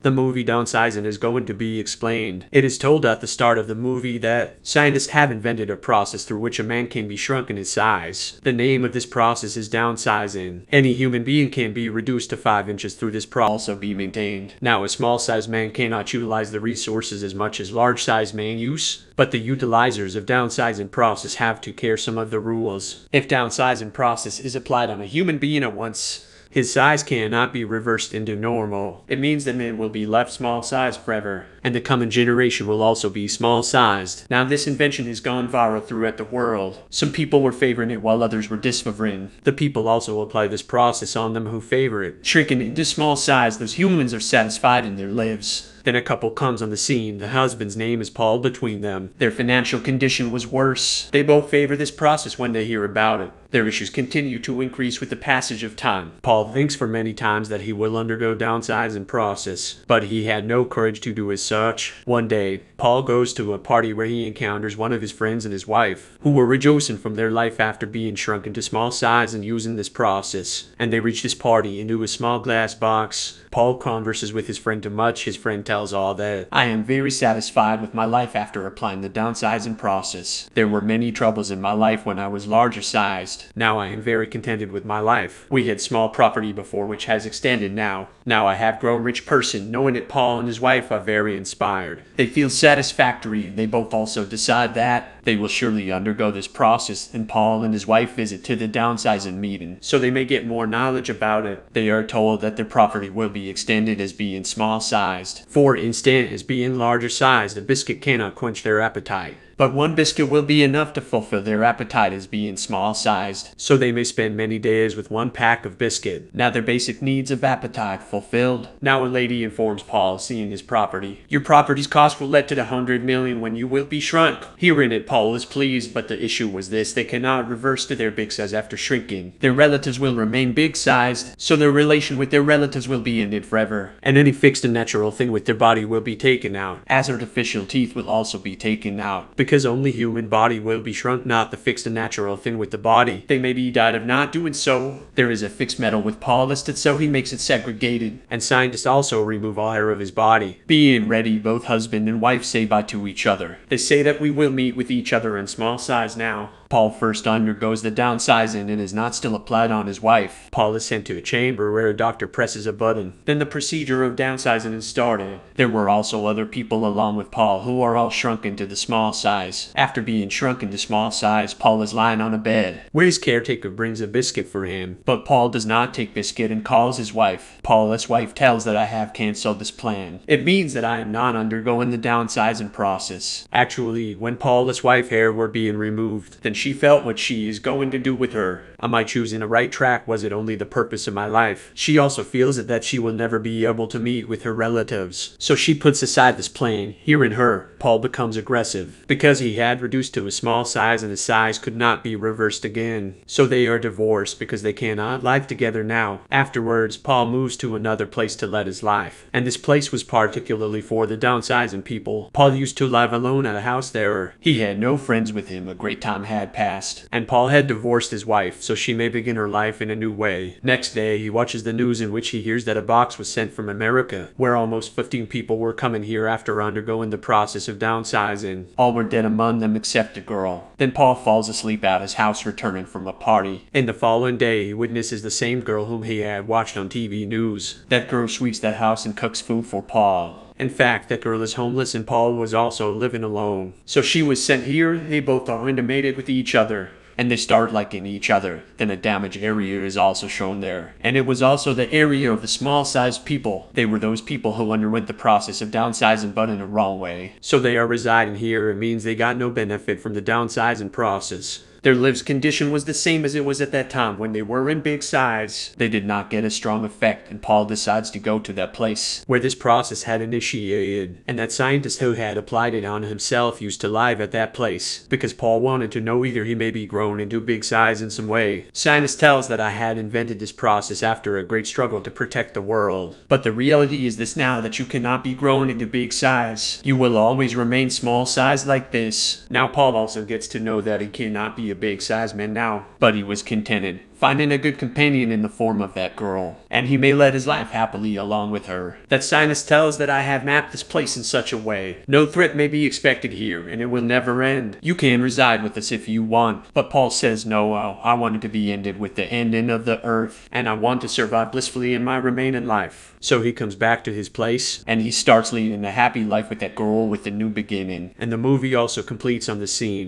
The movie Downsizing is going to be explained. It is told at the start of the movie that scientists have invented a process through which a man can be shrunk in his size. The name of this process is downsizing. Any human being can be reduced to 5 inches through this process also be maintained. Now, a small-sized man cannot utilize the resources as much as large-sized man use, but the utilizers of downsizing process have to care some of the rules. If downsizing process is applied on a human being at once, his size cannot be reversed into normal. It means that man will be left small sized forever, and the coming generation will also be small sized. Now this invention has gone viral throughout the world. Some people were favoring it while others were disfavoring. The people also apply this process on them who favor it. Shrinking into small size, those humans are satisfied in their lives. Then a couple comes on the scene. The husband's name is Paul between them. Their financial condition was worse. They both favor this process when they hear about it. Their issues continue to increase with the passage of time. Paul thinks for many times that he will undergo downsizing process, but he had no courage to do as such. One day, Paul goes to a party where he encounters one of his friends and his wife, who were rejoicing from their life after being shrunk into small size and using this process. And they reach this party into a small glass box. Paul converses with his friend too much. His friend tells all that, "I am very satisfied with my life after applying the downsizing process. There were many troubles in my life when I was larger sized. Now I am very contented with my life. We had small property before which has extended now. Now I have grown rich person." Knowing it, Paul and his wife are very inspired. They feel satisfactory, and they both also decide that they will surely undergo this process, and Paul and his wife visit to the downsizing meeting, so they may get more knowledge about it. They are told that their property will be extended as being small sized. For instance, as being larger sized, a biscuit cannot quench their appetite. But one biscuit will be enough to fulfill their appetite as being small sized, so they may spend many days with one pack of biscuit. Now their basic needs of appetite fulfilled. Now a lady informs Paul, seeing his property, "Your property's cost will lead to the 100 million when you will be shrunk." Hearing it, Paul is pleased, but the issue was this: they cannot reverse to their big size after shrinking. Their relatives will remain big sized, so their relation with their relatives will be ended forever. And any fixed and natural thing with their body will be taken out, as artificial teeth will also be taken out. Because only human body will be shrunk, not the fixed and natural thing with the body. They may be died of not doing so. There is a fixed metal with Paul listed, so he makes it segregated. And scientists also remove all hair of his body. Being ready, both husband and wife say bye to each other. They say that we will meet with each other in small size now. Paul first undergoes the downsizing and is not still applied on his wife. Paul is sent to a chamber where a doctor presses a button. Then the procedure of downsizing is started. There were also other people along with Paul who are all shrunk into the small size. After being shrunk into small size, Paul is lying on a bed, where his caretaker brings a biscuit for him. But Paul does not take biscuit and calls his wife. Paul's wife tells that I have cancelled this plan. It means that I am not undergoing the downsizing process. Actually, when Paul's wife's hair were being removed, then she felt what she is going to do with her. Am I choosing the right track? Was it only the purpose of my life? She also feels that she will never be able to meet with her relatives, so she puts aside this plan. Hearing her, Paul becomes aggressive, because he had reduced to a small size and his size could not be reversed again. So they are divorced because they cannot live together now. Afterwards, Paul moves to another place to lead his life, and this place was particularly for the downsizing people. Paul used to live alone at a house there. He had no friends with him. A great time had passed, and Paul had divorced his wife, so she may begin her life in a new way. Next day, he watches the news in which he hears that a box was sent from America, where almost 15 people were coming here after undergoing the process of downsizing. All were dead among them except a girl. Then Paul falls asleep at his house returning from a party. In the following day, he witnesses the same girl whom he had watched on TV news. That girl sweeps that house and cooks food for Paul. In fact, that girl is homeless and Paul was also living alone. So she was sent here. They both are intimated with each other, and they start liking each other. Then a damaged area is also shown there. And it was also the area of the small-sized people. They were those people who underwent the process of downsizing but in a wrong way. So they are residing here. It means they got no benefit from the downsizing process. Their lives condition was the same as it was at that time when they were in big size. They did not get a strong effect, and Paul decides to go to that place where this process had initiated, and that scientist who had applied it on himself used to live at that place, because Paul wanted to know either he may be grown into big size in some way. Scientist tells that I had invented this process after a great struggle to protect the world. But the reality is this now, that you cannot be grown into big size. You will always remain small size like this. Now Paul also gets to know that he cannot be a big size man now, but he was contented. finding a good companion in the form of that girl, and he may let his life happily along with her. That scientist tells that I have mapped this place in such a way. No threat may be expected here, and it will never end. You can reside with us if you want. But Paul says no, I want it to be ended with the ending of the earth, and I want to survive blissfully in my remaining life. So he comes back to his place, and he starts leading a happy life with that girl with the new beginning. And the movie also completes on the scene